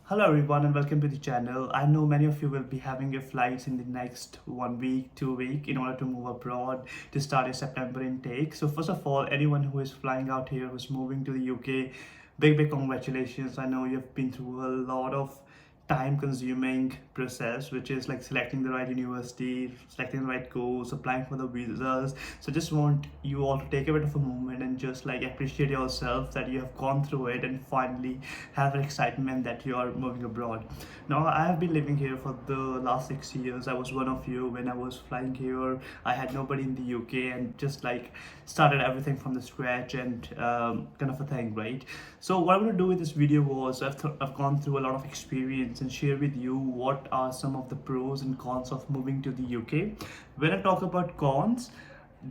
Hello everyone and welcome to the channel. I know many of you will be having your flights in the next 1 week, 2 week in order to move abroad to start your September intake. So first of all, anyone who is flying out here, who's moving to the UK, big congratulations. I know you've been through a lot of time consuming process, which is like selecting the right university, selecting the right course, applying for the visas. So just want you all to take a bit of a moment and just like appreciate yourself that you have gone through it and finally have an excitement that you are moving abroad. Now I have been living here for the last 6 years. I was one of you when I was flying here. I had nobody in the UK and just like started everything from the scratch and kind of a thing, right? So what I'm going to do with this video was I've gone through a lot of experience and share with you what are some of the pros and cons of moving to the UK. When I talk about cons,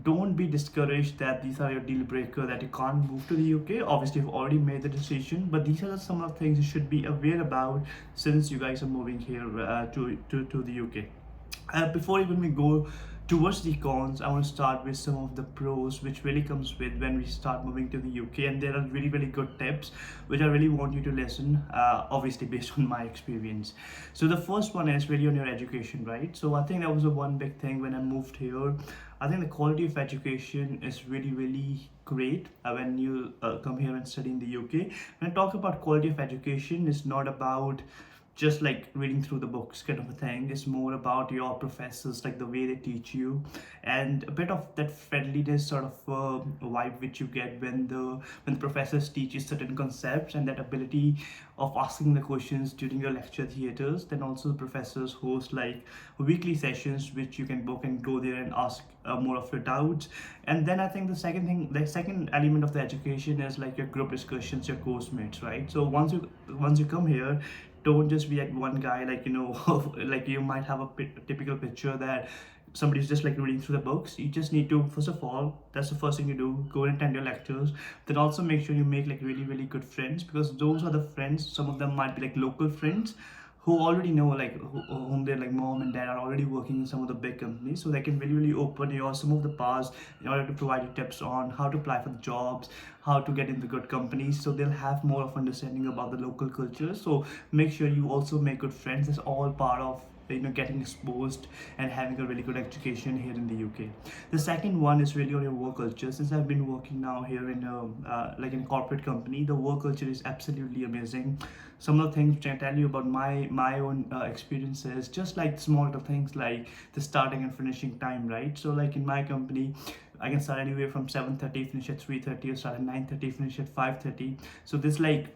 don't be discouraged that these are your deal breaker that you can't move to the UK. Obviously, you've already made the decision, but these are some of the things you should be aware about since you guys are moving here to the UK. Before even we go towards the cons, I want to start with some of the pros which really comes with when we start moving to the UK, and there are really good tips which I really want you to listen, obviously based on my experience. So the first one is really on your education, right? So I think that was the one big thing when I moved here. I think the quality of education is really great when you come here and study in the UK. When I talk about quality of education, it's not about just like reading through the books kind of a thing. It's more about your professors, like the way they teach you, and a bit of that friendliness sort of vibe which you get when the professors teach you certain concepts, and that ability of asking the questions during your lecture theaters. Then also the professors host like weekly sessions which you can book and go there and ask more of your doubts. And then I think the second element of the education is like your group discussions, your course mates, right? So once you come here, don't just be like one guy, like like you might have a typical picture that somebody's just like reading through the books. You just need to, first of all, that's the first thing you do, go and attend your lectures. Then also make sure you make like really good friends, because those are the friends, some of them might be like local friends who already know, like whom their like mom and dad are already working in some of the big companies, so they can really open your some of the paths in order to provide you tips on how to apply for the jobs, how to get into good companies. So they'll have more of understanding about the local culture. So make sure you also make good friends. It's all part of getting exposed and having a really good education here in the UK. The second one is really on your work culture. Since I've been working now here in like in a corporate company, the work culture is absolutely amazing. Some of the things which I tell you about my own experiences, just like small little things like the starting and finishing time, right? So like in my company, I can start anywhere from 7:30, finish at 3:30, or start at 9:30, finish at 5:30. So this like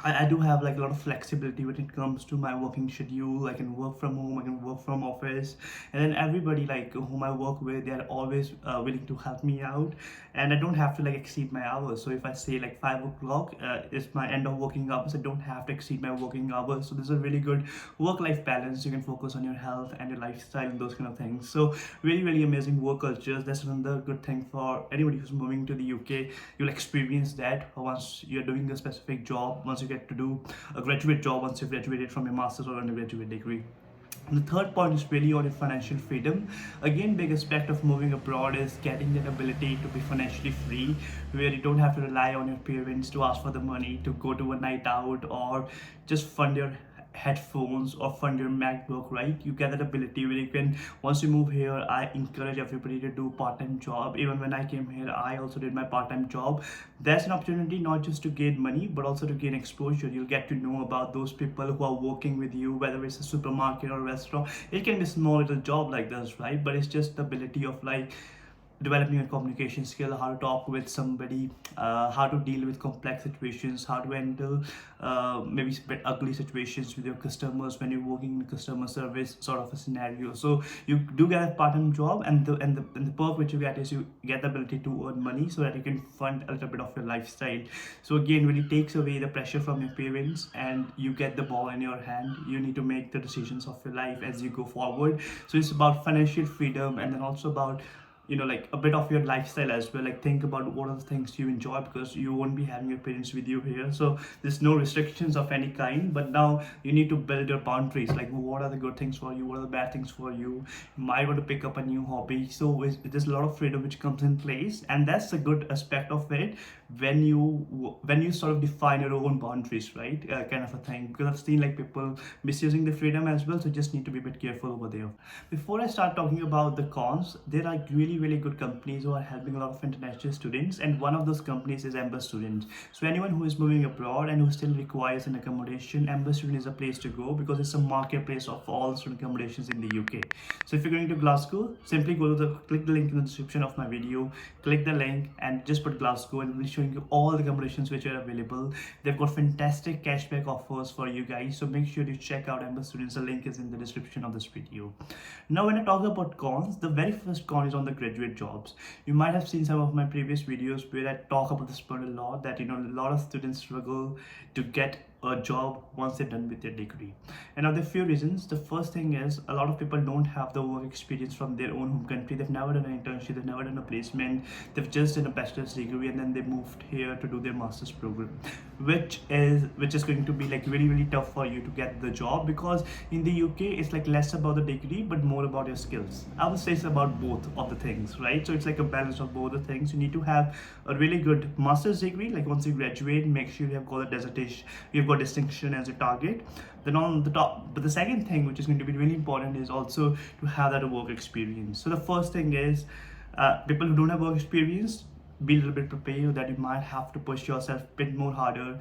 I do have like a lot of flexibility when it comes to my working schedule. I can work from home, I can work from office, and then everybody like whom I work with, they are always willing to help me out, and I don't have to like exceed my hours. So if I say like 5 o'clock is my end of working hours, I don't have to exceed my working hours. So this is a really good work-life balance. You can focus on your health and your lifestyle and those kind of things. So really amazing work cultures. That's another good thing for anybody who's moving to the UK. You'll experience that once you're doing a specific job, once you get to do a graduate job, once you've graduated from your master's or undergraduate degree. The third point is really on your financial freedom. Again, big aspect of moving abroad is getting that ability to be financially free, where you don't have to rely on your parents to ask for the money to go to a night out or just fund your headphones or fund your MacBook, right? You get that ability where you can, once you move here, I encourage everybody to do part-time job. Even when I came here, I also did my part-time job. There's an opportunity not just to gain money, but also to gain exposure. You'll get to know about those people who are working with you, whether it's a supermarket or a restaurant. It can be a small little job like this, right? But it's just the ability of like developing your communication skill, how to talk with somebody, how to deal with complex situations, how to handle maybe a bit ugly situations with your customers when you're working in customer service sort of a scenario. So you do get a part-time job, and the perk which you get is you get the ability to earn money so that you can fund a little bit of your lifestyle. So again, really takes away the pressure from your parents, and you get the ball in your hand. You need to make the decisions of your life as you go forward. So it's about financial freedom, and then also about like a bit of your lifestyle as well. Like think about what are the things you enjoy, because you won't be having your parents with you here, so there's no restrictions of any kind. But now you need to build your boundaries, like what are the good things for you, what are the bad things for you. You might want to pick up a new hobby. So there's a lot of freedom which comes in place, and that's a good aspect of it, when you sort of define your own boundaries, right? Kind of a thing, because I've seen like people misusing the freedom as well, so just need to be a bit careful over there. Before I start talking about the cons, there are really good companies who are helping a lot of international students, and one of those companies is Ember Student. So anyone who is moving abroad and who still requires an accommodation, Ember Student is a place to go because it's a marketplace of all student accommodations in the UK. So if you're going to Glasgow, simply go to click the link in the description of my video, click the link and just put Glasgow, and we'll be showing you all the accommodations which are available. They've got fantastic cashback offers for you guys, so make sure you check out Ember Students. The link is in the description of this video. Now when I talk about cons, the very first con is on the graduate jobs. You might have seen some of my previous videos where I talk about this point a lot, that a lot of students struggle to get a job once they're done with their degree. And now there are a few reasons. The first thing is a lot of people don't have the work experience from their own home country. They've never done an internship, they've never done a placement, they've just done a bachelor's degree and then they moved here to do their master's program, which is going to be like really tough for you to get the job, because in the UK it's like less about the degree but more about your skills. I would say it's about both of the things, right? So it's like a balance of both the things. You need to have a really good master's degree, like once you graduate, make sure you have got a dissertation, you've got distinction as a target. Then on the top, but the second thing which is going to be really important is also to have that work experience. So the first thing is people who don't have work experience, be a little bit prepared that you might have to push yourself a bit more harder.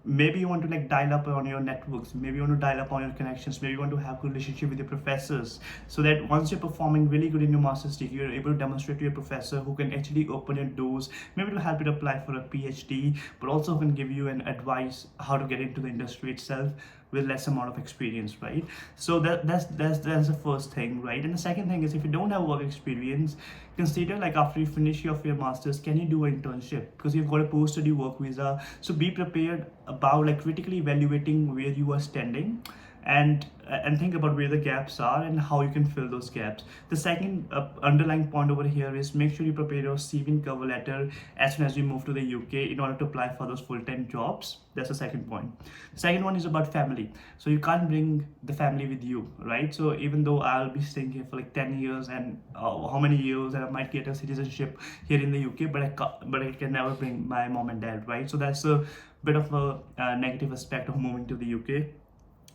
Maybe you want to like dial up on your networks, maybe you want to dial up on your connections, maybe you want to have good relationship with your professors, so that once you're performing really good in your master's degree, you're able to demonstrate to your professor who can actually open your doors, maybe to help you to apply for a PhD, but also who can give you an advice how to get into the industry itself with less amount of experience, right? So that's the first thing, right? And the second thing is, if you don't have work experience, consider like after you finish your masters, can you do an internship? Because you've got a post-study work visa. So be prepared about like critically evaluating where you are standing, and think about where the gaps are and how you can fill those gaps. The second underlying point over here is, make sure you prepare your CV and cover letter as soon as you move to the UK in order to apply for those full-time jobs. That's the second point. The second one is about family. So you can't bring the family with you, right? So even though I'll be staying here for like 10 years and how many years, and I might get a citizenship here in the UK, but I can never bring my mom and dad, right? So that's a bit of a negative aspect of moving to the UK.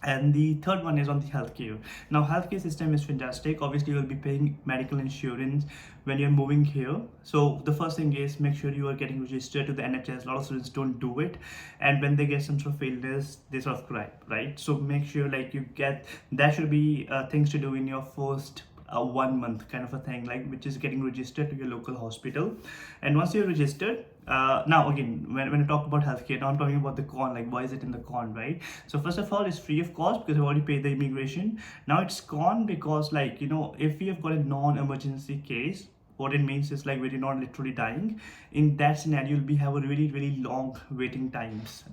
And the third one is on the healthcare. Now healthcare system is fantastic. Obviously you'll be paying medical insurance when you're moving here. So the first thing is, make sure you are getting registered to the NHS. A lot of students don't do it, and when they get some sort of illness, they sort of cry, right? So make sure like you get, that should be things to do in your first 1 month kind of a thing, like which is getting registered to your local hospital. And once you're registered, now again, when I talk about healthcare, now I'm talking about the con, like why is it in the con, right? So first of all, it's free of cost because I've already paid the immigration. Now it's con because, like, if you have got a non-emergency case, what it means is like when you're not literally dying, in that scenario you'll be have a really long waiting times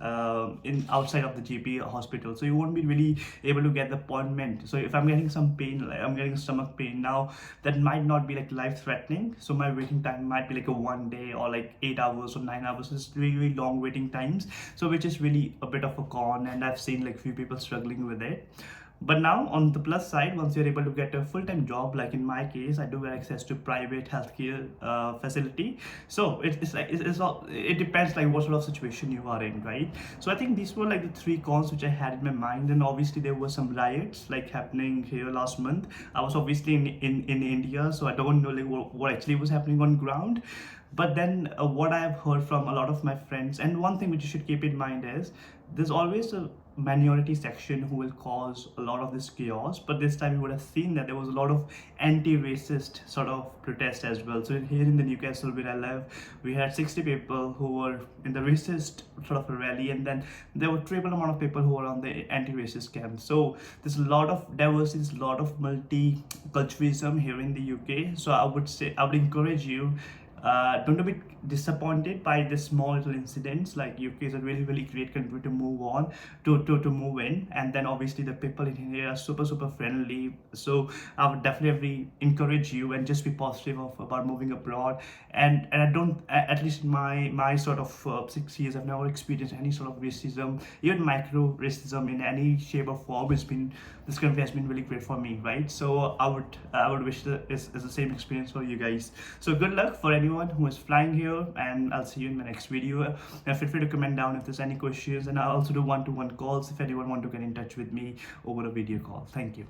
in outside of the GP hospital, so you won't be really able to get the appointment. So if I'm getting some pain, like I'm getting stomach pain now, that might not be like life threatening, so my waiting time might be like a 1 day or like 8 hours or 9 hours. It's really long waiting times, so which is really a bit of a con, and I've seen like few people struggling with it. But now on the plus side, once you're able to get a full-time job, like in my case, I do have access to private healthcare facility. So it depends like what sort of situation you are in, right? So I think these were like the three cons which I had in my mind. And obviously there were some riots like happening here last month. I was obviously in India, so I don't know like what actually was happening on ground. But then what I have heard from a lot of my friends, and one thing which you should keep in mind is, there's always a minority section who will cause a lot of this chaos, but this time you would have seen that there was a lot of anti-racist sort of protest as well. So here in the Newcastle where I live, we had 60 people who were in the racist sort of a rally, and then there were triple amount of people who were on the anti-racist camp. So there's a lot of diversity, there's a lot of multiculturalism here in the UK. So I would encourage you, don't be disappointed by the small little incidents. Like UK is a really great country to move on to move in, and then obviously the people in here are super friendly. So I would definitely encourage you and just be positive about moving abroad. And I don't, at least in my sort of 6 years, I've never experienced any sort of racism, even micro racism in any shape or form. This country has been really great for me, right? So I would wish that it's the same experience for you guys. So good luck for anyone anyone who is flying here, and I'll see you in my next video. Feel free to comment down if there's any questions, and I also do one-to-one calls if anyone want to get in touch with me over a video call. Thank you.